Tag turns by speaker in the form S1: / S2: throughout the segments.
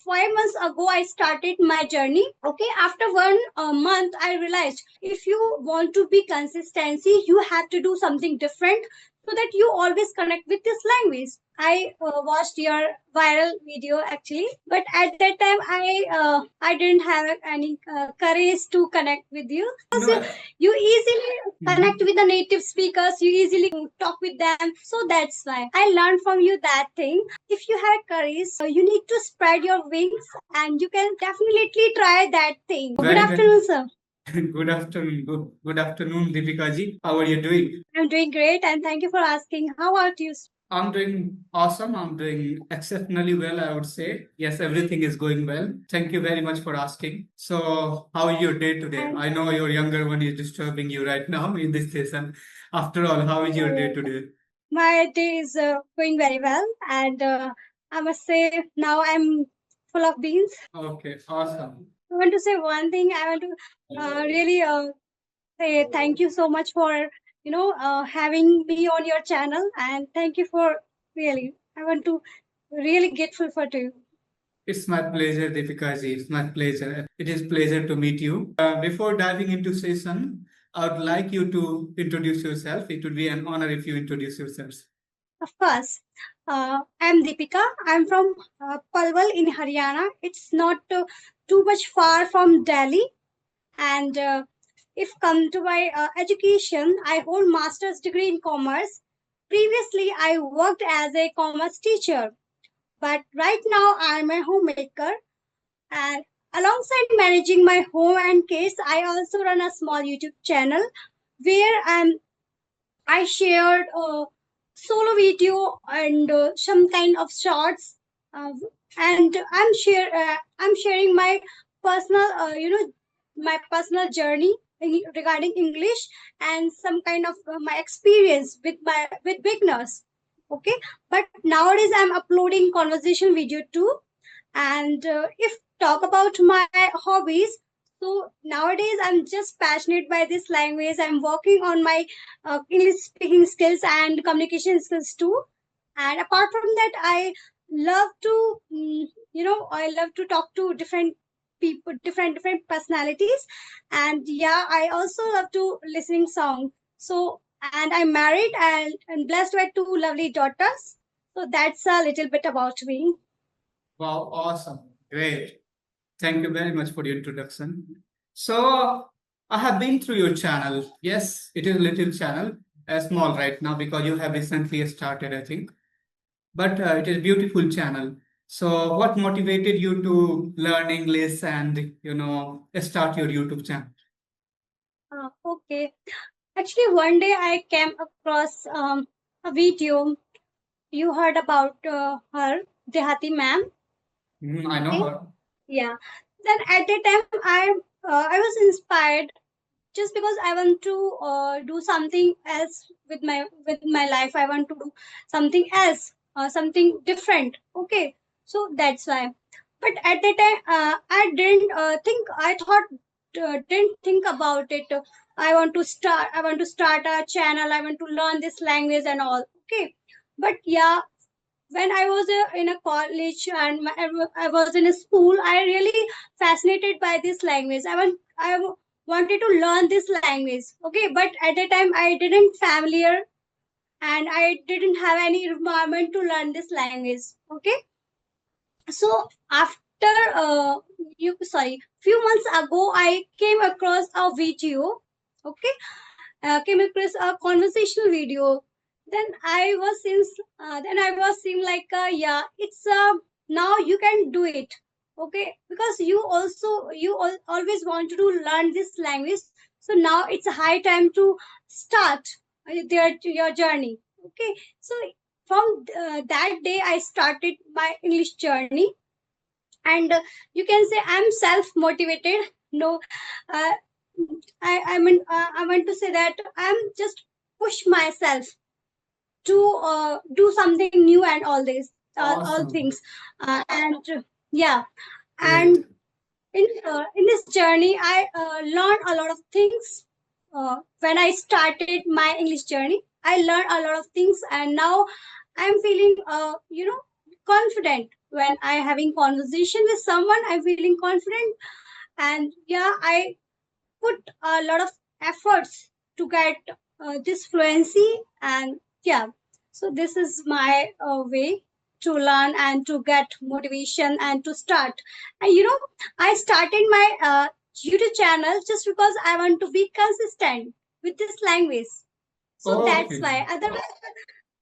S1: 5 months ago I started my journey. Okay, after one month I realized if you want to be consistency, you have to do something different so that you always connect with this language. I watched your viral video actually, but at that time I didn't have any courage to connect with you.
S2: No,
S1: You easily connect with the native speakers, you easily talk with them, so that's why I learned from you that thing. If you have courage, you need to spread your wings and you can definitely try that thing. Good
S2: very well.
S1: afternoon, sir.
S2: Good afternoon. Good afternoon, Deepika ji. How are you doing?
S1: I'm doing great and thank you for asking. How about you?
S2: I'm doing awesome. I'm doing exceptionally well, I would say. Yes, everything is going well. Thank you very much for asking. So, how is your day today? I know your younger one is disturbing you right now in this session. After all, how is your day today?
S1: My day is going very well, and I must say now I'm full of beans.
S2: Okay, awesome.
S1: I want to say one thing. I want to really say thank you so much for having me on your channel, and thank you for really. I want to really grateful for to you.
S2: It's my pleasure, Deepika ji. It's my pleasure. It is pleasure to meet you. Before diving into session, I would like you to introduce yourself. It would be an honor if you introduce yourselves.
S1: Of course, I'm Deepika. I'm from Palwal in Haryana. It's not too much far from Delhi. And if come to my education, I hold master's degree in commerce. Previously, I worked as a commerce teacher, but right now I'm a homemaker. And alongside managing my home and kids, I also run a small YouTube channel where I shared a solo video and some kind of shorts, uh, and I'm sharing my personal my personal journey regarding English and some kind of my experience with beginners. Okay, but nowadays I'm uploading conversation video too. And if talk about my hobbies, so nowadays I'm just passionate by this language. I'm working on my English speaking skills and communication skills too. And apart from that, I love to I love to talk to different people, different personalities. And yeah, I also love to listening song. So, and I'm married and blessed with two lovely daughters. So that's a little bit about me.
S2: Wow, awesome. Great. Thank you very much for the introduction. So, I have been through your channel. Yes, it is a little channel, small right now because you have recently started, I think. But it is a beautiful channel. So, what motivated you to learn English and start your YouTube channel?
S1: Okay. Actually, one day I came across a video. You heard about her, Dehati ma'am.
S2: I know
S1: Okay.
S2: her.
S1: Yeah. Then at that time, I was inspired just because I want to do something else with my life. I want to do something else, something different. Okay. So that's why. But at that time, I didn't think. I thought didn't think about it. I want to start. I want to start a channel. I want to learn this language and all. Okay. But yeah, when I was in a college and I was in a school, I really fascinated by this language. Wanted to learn this language. Okay, but at the time I didn't familiar and I didn't have any requirement to learn this language. Okay, so after few months ago, I came across a video. Okay, came across a conversational video. Then I was seeing like yeah, it's now you can do it. Okay, because always want to learn this language, so now it's a high time to start your journey. Okay, so from that day I started my English journey. And you can say I'm self motivated. No, uh, I want to say that I'm just push myself to do something new and all this, all
S2: Awesome.
S1: things, and yeah,
S2: Great.
S1: and in this journey, I learned a lot of things. When I started my English journey, I learned a lot of things, and now I'm feeling confident. when I having conversation with someone, I'm feeling confident. And yeah, I put a lot of efforts to get this fluency. And yeah, so this is my way to learn and to get motivation and to start. And I started my YouTube channel just because I want to be consistent with this language. So that's
S2: Okay.
S1: why. Otherwise,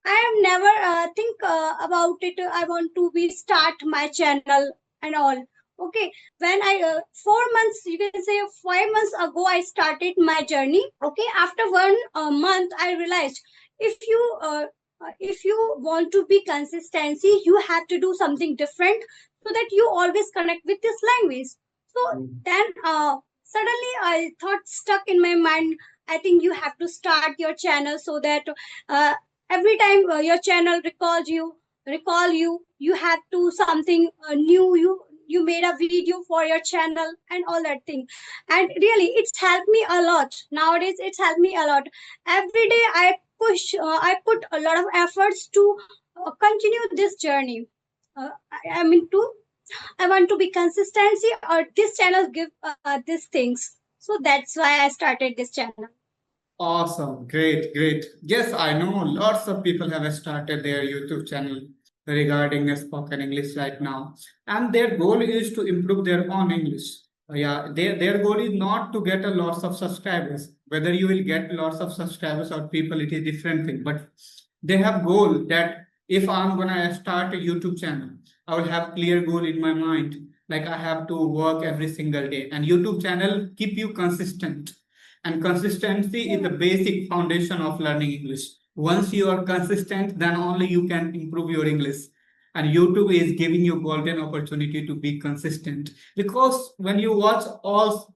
S1: I have never think about it. I want to be start my channel and all. Okay, when I 4 months, you can say 5 months ago, I started my journey. Okay, after one month, I realized if you want to be consistency, you have to do something different so that you always connect with this language. So then suddenly I thought stuck in my mind. I think you have to start your channel so that uh, every time your channel recall you you have to something new, you made a video for your channel and all that thing. And really it's helped me a lot. Nowadays it's helped me a lot. Every day I put a lot of efforts to continue this journey. I mean to I want to be consistency, or this channel give these things. So that's why I started this channel.
S2: Awesome. Great, great. Yes, I know lots of people have started their YouTube channel regarding spoken English right now. And their goal is to improve their own English. Yeah, their goal is not to get a lots of subscribers. Whether you will get lots of subscribers or people, it is different thing. But they have goal that if I'm gonna start a YouTube channel, I will have clear goal in my mind. Like I have to work every single day. And YouTube channel keep you consistent, and consistency is the basic foundation of learning English. Once you are consistent, then only you can improve your English. And YouTube is giving you golden opportunity to be consistent, because when you watch all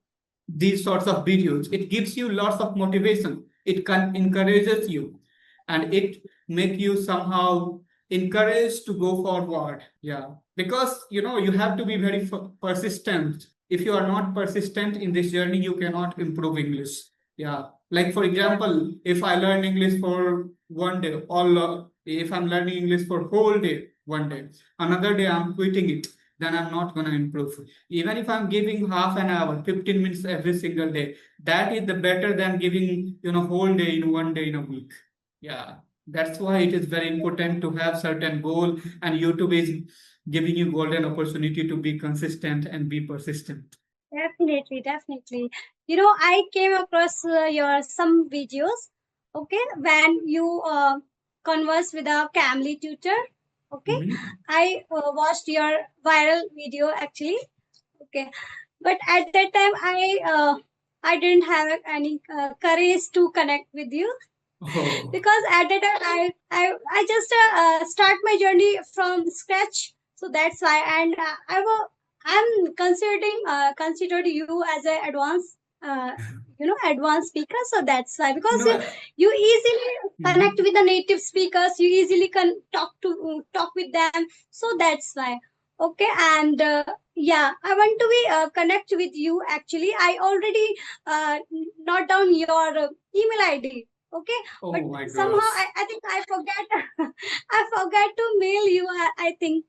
S2: these sorts of videos, it gives you lots of motivation. It can encourages you, and it make you somehow encouraged to go forward. Yeah, because you have to be very persistent. If you are not persistent in this journey, you cannot improve English. Yeah, like for example, if I learn English for one day, or if I'm learning English for whole day one day, another day I'm quitting it, then I'm not going to improve. Even if I'm giving half an hour, 15 minutes every single day, that is the better than giving whole day in one day in a week. Yeah, that's why it is very important to have certain goal, and YouTube is giving you golden opportunity to be consistent and be persistent.
S1: Definitely, definitely. I came across your some videos. Okay, when you converse with a family tutor. Okay,
S2: Mhm.
S1: I watched your viral video actually. Okay, but at that time I didn't have any courage to connect with you
S2: Oh,
S1: because at that time I just start my journey from scratch. So that's why. And I'm considered you as an advanced uh, advanced speaker. So that's why, because
S2: no.
S1: you easily connect
S2: Mhm.
S1: with the native speakers, you easily can talk with them. So that's why. Okay. And yeah, I want to be connect with you. Actually, I already note down your email ID. Okay, but
S2: Oh my
S1: somehow
S2: gosh.
S1: I think I forget I forgot to mail you. I think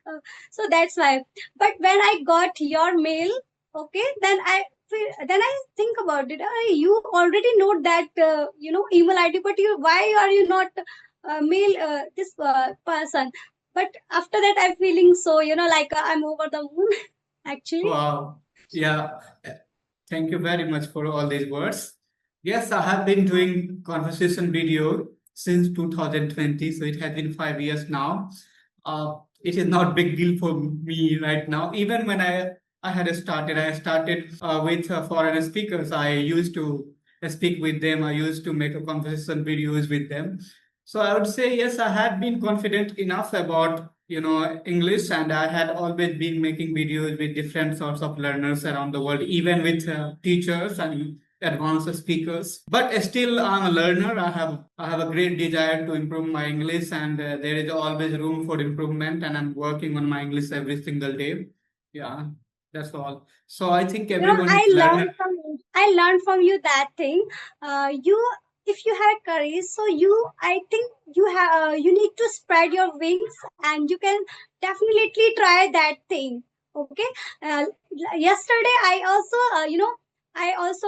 S1: so that's why. But when I got your mail, okay, then I think about it. You already know that email ID, but why are you not mail this person? But after that, I'm feeling so like I'm over the moon. Actually,
S2: Wow. Yeah. Thank you very much for all these words. Yes, I have been doing conversation video since 2020, so it has been 5 years now. It is not big deal for me right now. Even when I started with foreign speakers. I used to speak with them. I used to make a conversation videos with them. So I would say yes, I had been confident enough about English, and I had always been making videos with different sorts of learners around the world, even with teachers and advanced speakers. But still, I'm a learner. I have a great desire to improve my English, and there is always room for improvement. And I'm working on my English every single day. Yeah, that's all. So I think everyone is learning.
S1: I learned from you that thing. You if you have courage, so I think you need to spread your wings, and you can definitely try that thing. Okay. Yesterday I also I also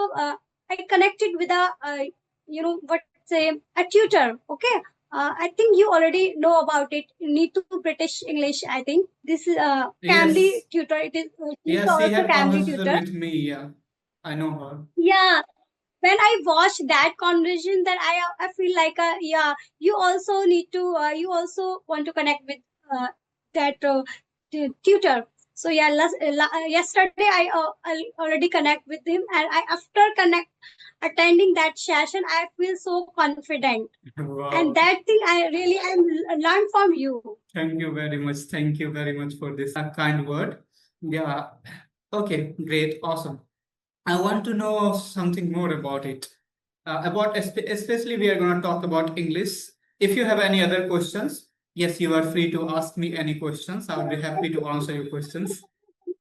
S1: I connected with a what say a tutor. Okay. I think you already know about it. You need to British English. I think this is Cambly
S2: Yes.
S1: tutor. It is she's
S2: Yes, he
S1: also
S2: had
S1: Cambly
S2: conversation
S1: tutor.
S2: with me. Yeah, I know her.
S1: Yeah, when I watch that conversation, that I feel like yeah, you also need to you also want to connect with that tutor. So yeah, yesterday I already connect with him, and I after connect attending that session, I feel so confident, and
S2: Wow.
S1: that thing I really I learned from you.
S2: Thank you very much. Thank you very much for this kind word. Yeah. Okay, great. Awesome. I want to know something more about it. Especially we are going to talk about English. If you have any other questions, yes, you are free to ask me any questions. I would be happy to answer your questions.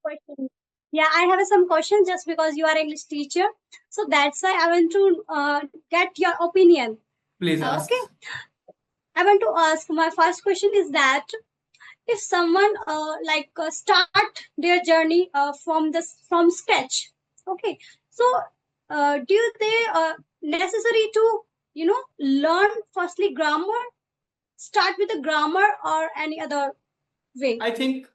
S1: Question. Yeah, I have some questions just because you are English teacher, so that's why I want to get your opinion.
S2: Please
S1: Okay,
S2: ask.
S1: I want to ask. My first question is that if someone start their journey from scratch, okay, so do they necessary to learn firstly grammar, start with the grammar, or any other way?
S2: I think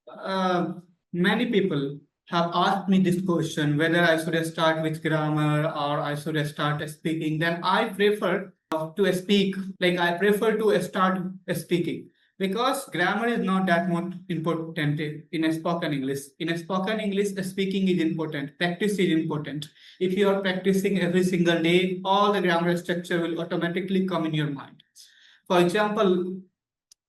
S2: uh, many people have asked me this question whether I should start with grammar or I should start speaking. Then I prefer to speak, like I prefer to start speaking because grammar is not that much important in a spoken English. In a spoken English, speaking is important, practice is important. If you are practicing every single day, all the grammar structure will automatically come in your mind. For example,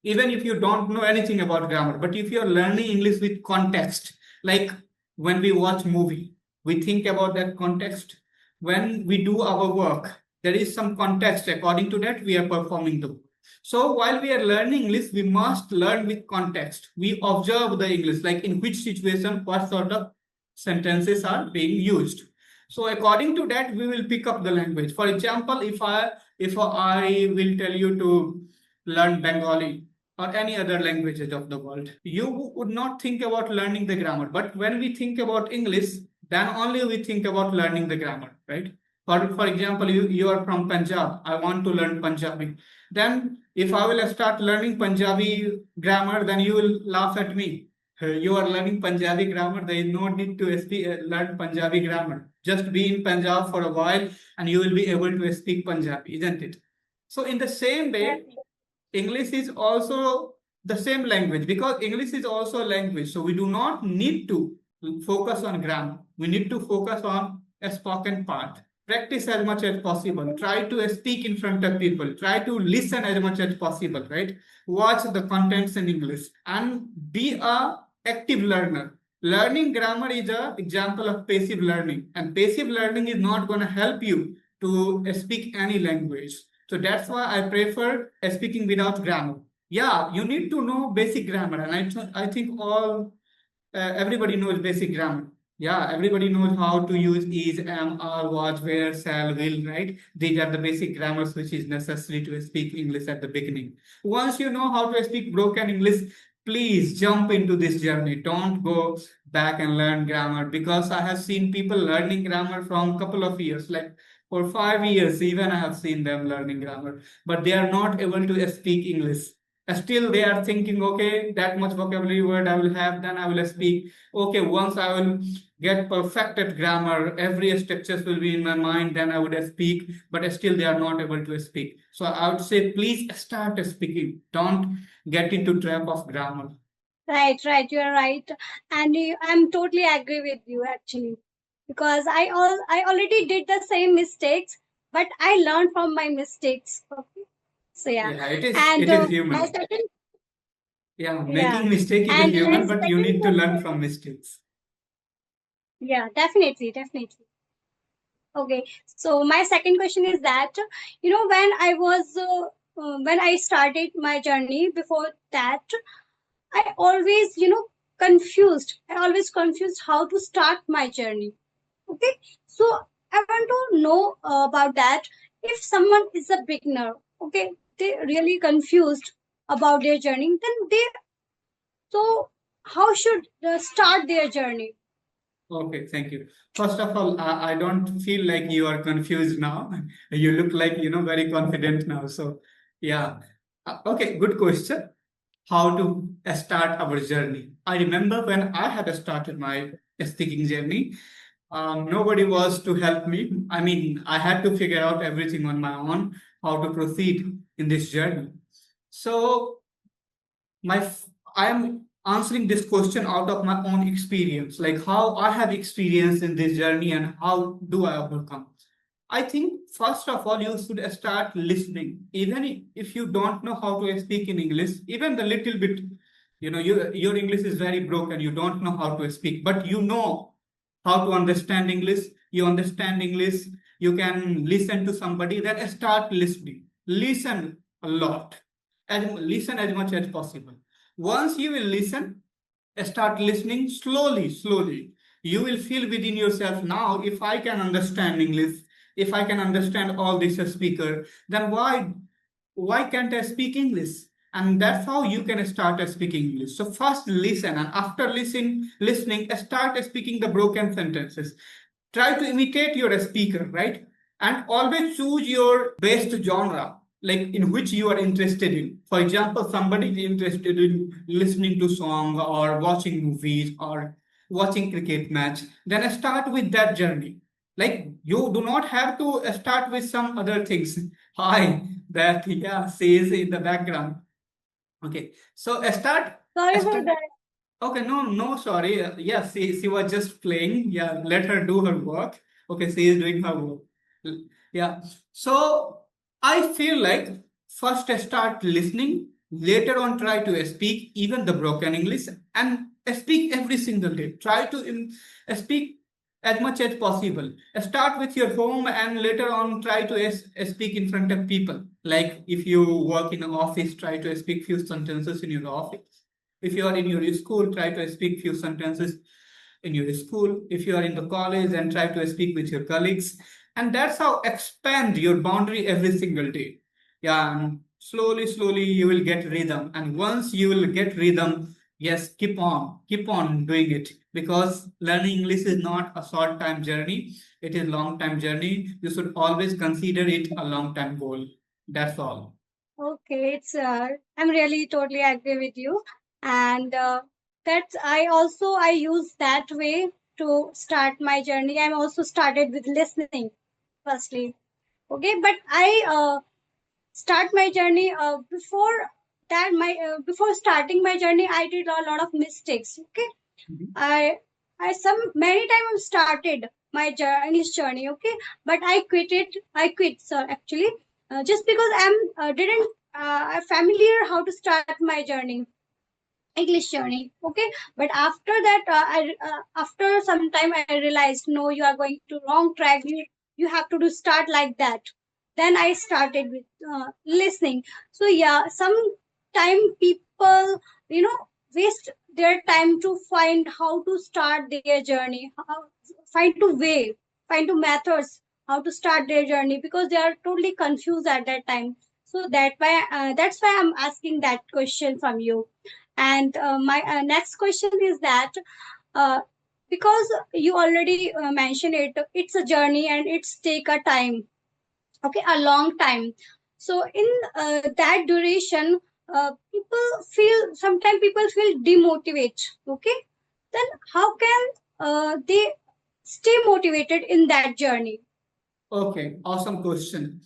S2: even if you don't know anything about grammar, but if you're learning English with context, like when we watch movie, we think about that context. When we do our work, there is some context. According to that, we are performing the work. So while we are learning English, we must learn with context. We observe the English, like in which situation what sort of sentences are being used. So according to that, we will pick up the language. For example, if I will tell you to learn Bengali or any other languages of the world, you would not think about learning the grammar. But when we think about English, then only we think about learning the grammar, right? For example, you are from Punjab. I want to learn Punjabi. Then if I will start learning Punjabi grammar, then you will laugh at me. You are learning Punjabi grammar. There is no need to learn Punjabi grammar. Just be in Punjab for a while and you will be able to speak Punjabi, isn't it? So in the same way, English is also the same language because English is also a language. So we do not need to focus on grammar. We need to focus on a spoken part. Practice as much as possible. Try to speak in front of people. Try to listen as much as possible, right? Watch the contents in English and be a active learner. Learning grammar is an example of passive learning, and passive learning is not going to help you to speak any language. So that's why I prefer speaking without grammar. Yeah, you need to know basic grammar, and I think everybody knows basic grammar. Yeah, everybody knows how to use is, am, are, was, where, shall, will, right? These are the basic grammars which is necessary to speak English at the beginning. Once you know how to speak broken English, please jump into this journey. Don't go back and learn grammar because I have seen people learning grammar from a couple of years, like for 5 years, even I have seen them learning grammar, but they are not able to speak English. Still, they are thinking, okay, that much vocabulary word I will have, then I will speak. Okay, once I will get perfect at grammar, every structures will be in my mind, then I would speak, but still they are not able to speak. So I would say, please start speaking. Don't get into trap of grammar.
S1: Right, right. You are right, and I'm totally agree with you actually, because I already did the same mistakes, but I learned from my mistakes. Okay, so yeah,
S2: Yeah, it is.
S1: and
S2: It is
S1: my
S2: human.
S1: second,
S2: Yeah,
S1: yeah,
S2: making mistake is a
S1: and my
S2: human, but you
S1: second
S2: need to learn
S1: question,
S2: from mistakes.
S1: yeah, definitely, definitely. Okay, so my second question is that when I was when I started my journey before that, I always confused. I always confused how to start my journey. Okay, so I want to know about that. if someone is a beginner, okay, they really confused about their journey, then they, so how should they start their journey?
S2: Okay, thank you. First of all, I don't feel like you are confused now. You look like, very confident now. So, yeah. Okay, good question. How to start our journey. I remember when I had started my speaking journey, nobody was to help me. I mean, I had to figure out everything on my own, how to proceed in this journey. So, I am answering this question out of my own experience, like how I have experienced in this journey and how do I overcome. I think first of all you should start listening, even if you don't know how to speak in English, even the little bit, your English is very broken, you don't know how to speak, but you know how to understand English. You understand English, you can listen to somebody. Then start listening. Listen a lot, and listen as much as possible. Once you will listen, start listening slowly, slowly. You will feel within yourself, now, if I can understand English, if I can understand all this speaker, then why can't I speak English? And that's how you can start speaking English. So first listen, and after listening, start speaking the broken sentences. Try to imitate your speaker, right? And always choose your best genre, like in which you are interested in. For example, somebody is interested in listening to song or watching movies or watching cricket match, then start with that journey. Like, you do not have to start with some other things. Hi, that, yeah, says in the background. Okay, so
S1: Sorry for
S2: start.
S1: that.
S2: Okay, no, no, sorry. Yeah, she was just playing. Yeah, let her do her work. Okay, she is doing her work. Yeah. So I feel like first I start listening, later on try to speak even the broken English, and speak every single day. Try to speak as much as possible. Start with your home and later on try to speak in front of people. Like if you work in an office, try to speak few sentences in your office. If you are in your school, try to speak few sentences in your school. If you are in the college, then try to speak with your colleagues. And that's how expand your boundary every single day. Yeah, and slowly, slowly you will get rhythm. And once you will get rhythm, yes, keep on doing it, because learning English is not a short time journey. It is long time journey. You should always consider it a long time goal. That's all.
S1: Okay, it's I'm really totally agree with you, and that's I use that way to start my journey. I'm also started with listening firstly. Okay, but I start my journey before that my before starting my journey I did a lot of mistakes. Okay,
S2: Mhm.
S1: I some many times I've started my English journey. Okay, but I quit, sir, actually, just because I'm didn't familiar how to start my journey, English journey. Okay, but after that, after some time, I realized no, you are going to wrong track. You have to do start like that. Then I started with listening. So yeah, time people, waste their time to find how to start their journey, find to way, find to methods how to start their journey, because they are totally confused at that time. So that's why I'm asking that question from you. And my next question is that, uh, because you already mentioned it, it's a journey and it's take a time, okay, a long time. So in that duration, sometimes people feel demotivate. Okay, then how can they stay motivated in that journey?
S2: Okay, awesome question.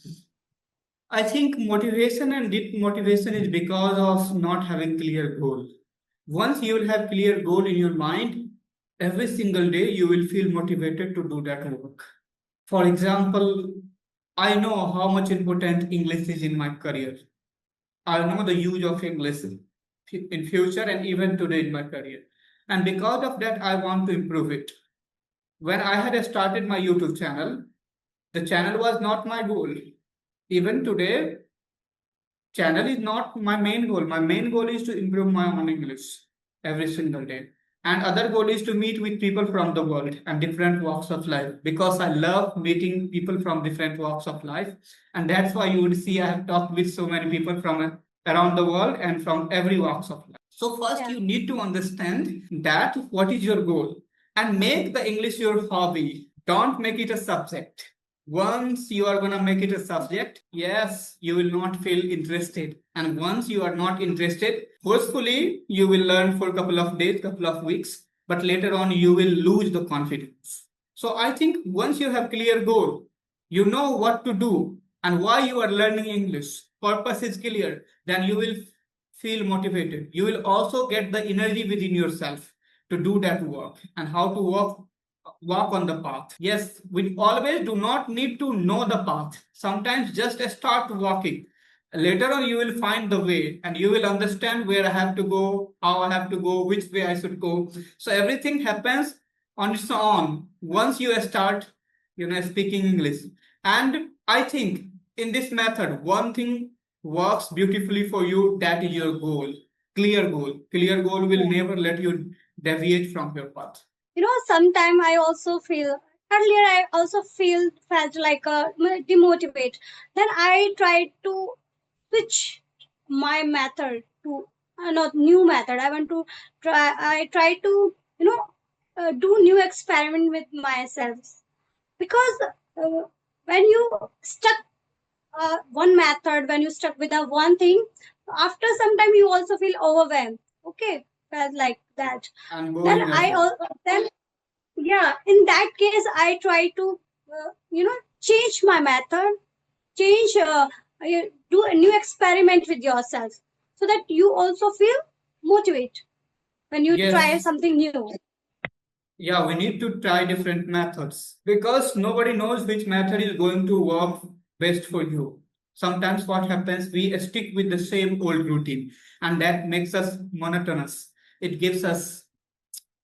S2: I think motivation and demotivation is because of not having clear goal. Once you will have clear goal in your mind, every single day you will feel motivated to do that work. For example, I know how much important English is in my career. I know the use of English in future and even today in my career. And because of that, I want to improve it. When I had started my YouTube channel, the channel was not my goal. Even today, channel is not my main goal. My main goal is to improve my own English every single day. And other goal is to meet with people from the world and different walks of life, because I love meeting people from different walks of life. And that's why you would see I have talked with so many people from around the world and from every walks of life. So first
S1: Yeah.
S2: you need to understand that what is your goal, and make the English your hobby. Don't make it a subject. Once you are going to make it a subject, yes, you will not feel interested. And once you are not interested, forcefully, you will learn for a couple of days, couple of weeks, but later on, you will lose the confidence. So I think once you have clear goal, you know what to do and why you are learning English, purpose is clear, then you will feel motivated. You will also get the energy within yourself to do that work and how to walk on the path. Yes, we always do not need to know the path. Sometimes just start walking. Later on, you will find the way and you will understand where I have to go, how I have to go, which way I should go. So everything happens on its own once you start, speaking English. And I think in this method, one thing works beautifully for you, that is your goal. Clear goal. Clear goal will
S1: Yeah.
S2: never let you deviate from your path.
S1: Sometimes I also feel earlier I also felt like demotivate. Then I tried to switch my method to not new method. I try to do new experiment with myself, because uh, when you stuck one method, when you stuck with a one thing, after some time you also feel overwhelmed. Okay, felt like that.
S2: And
S1: Then
S2: boring as well.
S1: then yeah, in that case I try to change my method, change do a new experiment with yourself, so that you also feel motivated when you try
S2: Yes.
S1: something new.
S2: Yeah, we need to try different methods because nobody knows which method is going to work best for you. Sometimes what happens, we stick with the same old routine and that makes us monotonous. It gives us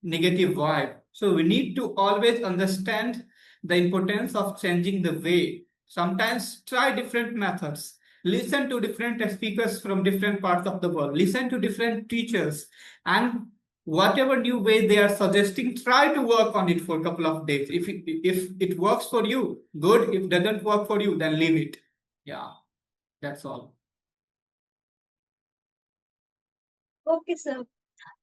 S2: negative vibe. So we need to always understand the importance of changing the way. Sometimes try different methods. Listen to different speakers from different parts of the world. Listen to different teachers, and whatever new way they are suggesting, try to work on it for a couple of days. If it works for you, good. If it doesn't work for you, then leave it. Yeah, that's all.
S1: Okay, sir.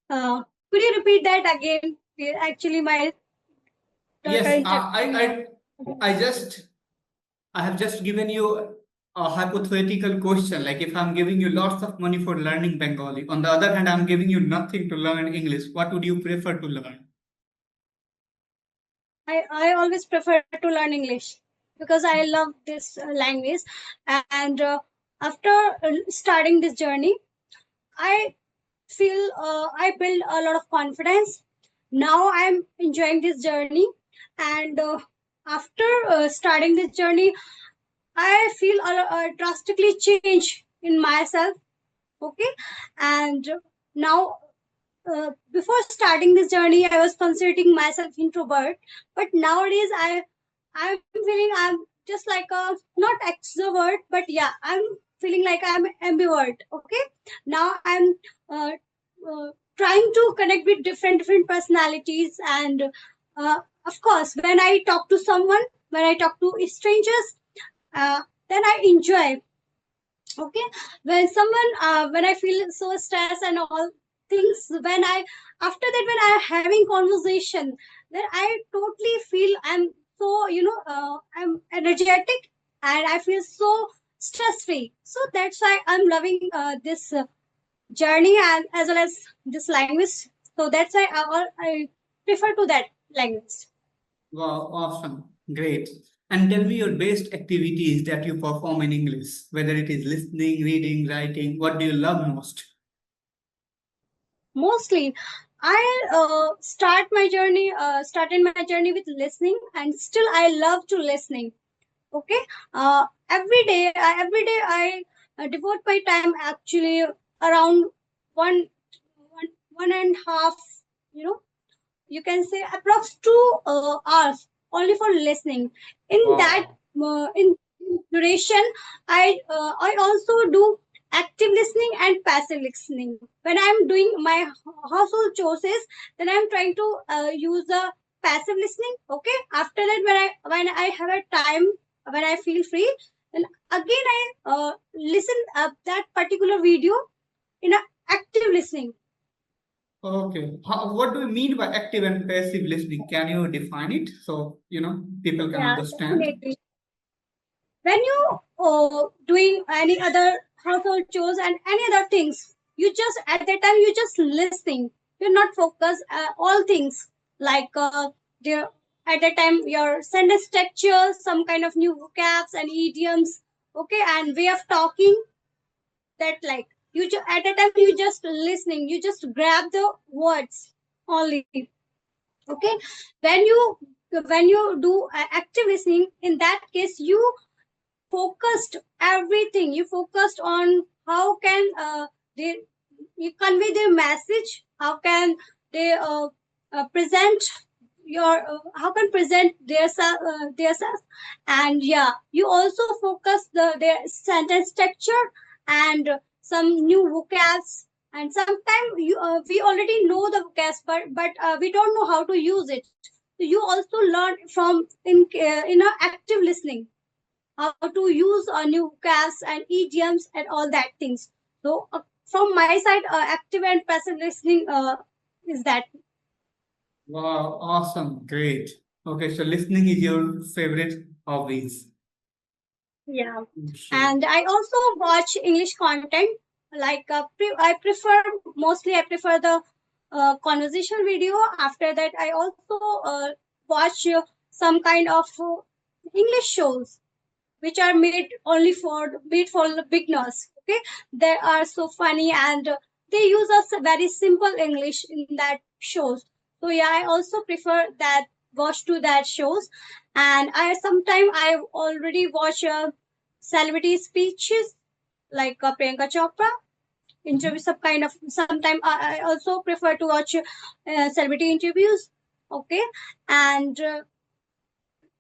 S1: Could you repeat that again? Actually, my daughter
S2: Yes,
S1: interrupted me.
S2: I have just given you a hypothetical question. Like if I'm giving you lots of money for learning Bengali, on the other hand, I'm giving you nothing to learn English. What would you prefer to learn?
S1: I always prefer to learn English because I love this language. And after starting this journey, I feel I build a lot of confidence. Now I'm enjoying this journey, and after starting this journey, I feel a drastically change in myself. Okay, and now before starting this journey, I was considering myself introvert, but nowadays I'm feeling I'm just like a not extrovert, but yeah, I'm feeling like I'm ambivert. Okay, now I'm uh, trying to connect with different personalities, and of course, when I talk to someone, when I talk to strangers, then I enjoy. Okay, when I feel so stressed and all things, when I after that when I having conversation, then I totally feel I'm so I'm energetic, and I feel so stress free. So that's why I'm loving this journey, and as well as this language. So that's why I prefer to that language.
S2: Wow, awesome. Great. And tell me your best activities that you perform in English, whether it is listening, reading, writing. What do you love most?
S1: Mostly I started my journey with listening, and still I love to listening. Okay, every day I devote my time actually around one and a half, you know you can say approx 2 hours only for listening. In that
S2: Wow.
S1: in duration, I also do active listening and passive listening. When I'm doing my household chores, then I'm trying to use a passive listening. Okay. After that, when I have a time, when I feel free, then again I listen that particular video in a active listening.
S2: Okay. What do you mean by active and passive listening? Can you define it so people can
S1: Yeah,
S2: understand?
S1: definitely. When you doing any other household chores and any other things, you just at that time you just listening. You're not focused all things like the, at that time your sentence structure, some kind of new vocabs and idioms, okay, and way of talking. That like at that time you just listening. You just grab the words only. Okay, when you do active listening, in that case you focused everything. You focused on how can they you convey their message, how can they present your how can present their self. And yeah, you also focus their sentence structure and some new vocabs. And sometimes we already know the vocabs, but we don't know how to use it. So you also learn from in a active listening how to use new vocabs and idioms and all that things. So from my side, active and passive listening is that.
S2: Wow, awesome, great. Okay, so listening is your favorite hobbies.
S1: Yeah.
S2: Okay.
S1: And I also watch English content. Like I prefer mostly I prefer the conversation video. After that, I also watch some kind of English shows which are made for the beginners. Okay, they are so funny and they use a very simple English in that shows. So yeah, I also prefer that watch to that shows. And I sometimes I already watch celebrity speeches like Priyanka Chopra interview. Some kind of sometimes I also prefer to watch celebrity interviews. Okay, and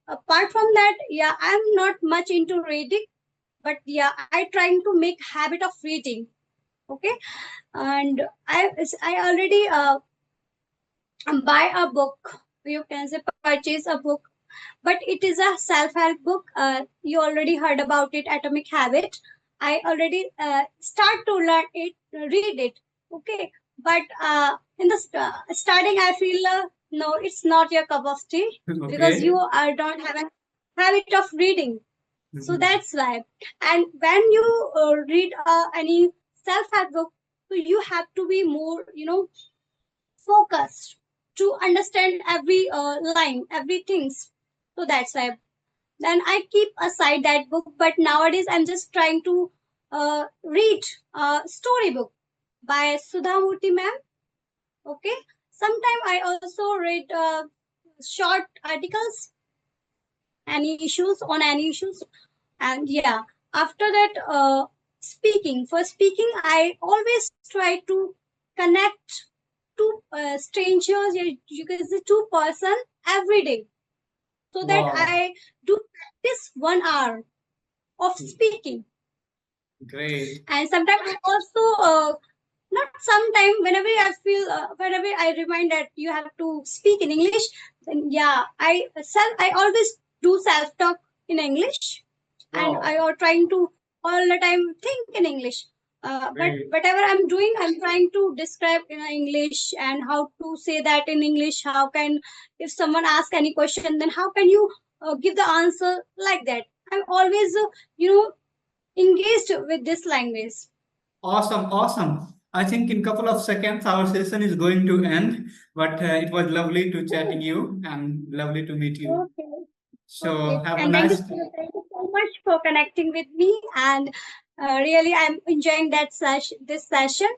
S1: apart from that, yeah, I'm not much into reading, but yeah, I trying to make habit of reading. Okay, and I already buy a book. You can say purchase a book, but it is a self-help book. You already heard about it, Atomic Habit. I already start to learn it, read it. Okay, but in the starting, I feel no, it's not your cup of tea because
S2: Okay.
S1: you don't have a habit of reading. So
S2: Mhm.
S1: that's why. And when you read any self-help book, so you have to be more, focused to understand every line, everything. So that's why. Then I keep aside that book, but nowadays I'm just trying to read a storybook by Sudha Murthy ma'am. Okay. Sometimes I also read short articles, any issues. And yeah, after that, for speaking, I always try to connect to strangers. You can say two person every day, so that
S2: Wow,
S1: I do practice 1 hour of speaking.
S2: great.
S1: And sometimes I also not sometime whenever I remind that you have to speak in English, then yeah, I always do self talk in English. And I
S2: Wow,
S1: are trying to all the time think in English. But
S2: great.
S1: whatever I'm doing, I'm trying to describe in English and how to say that in English. How can, if someone asks any question, then how can you give the answer like that? I'm always engaged with this language.
S2: Awesome, awesome. I think in couple of seconds our session is going to end, but it was lovely to chatting you and lovely to meet you.
S1: Okay.
S2: So
S1: Okay.
S2: have a
S1: And thank you,
S2: nice day.
S1: thank you so much for connecting with me. And really, I'm enjoying this session.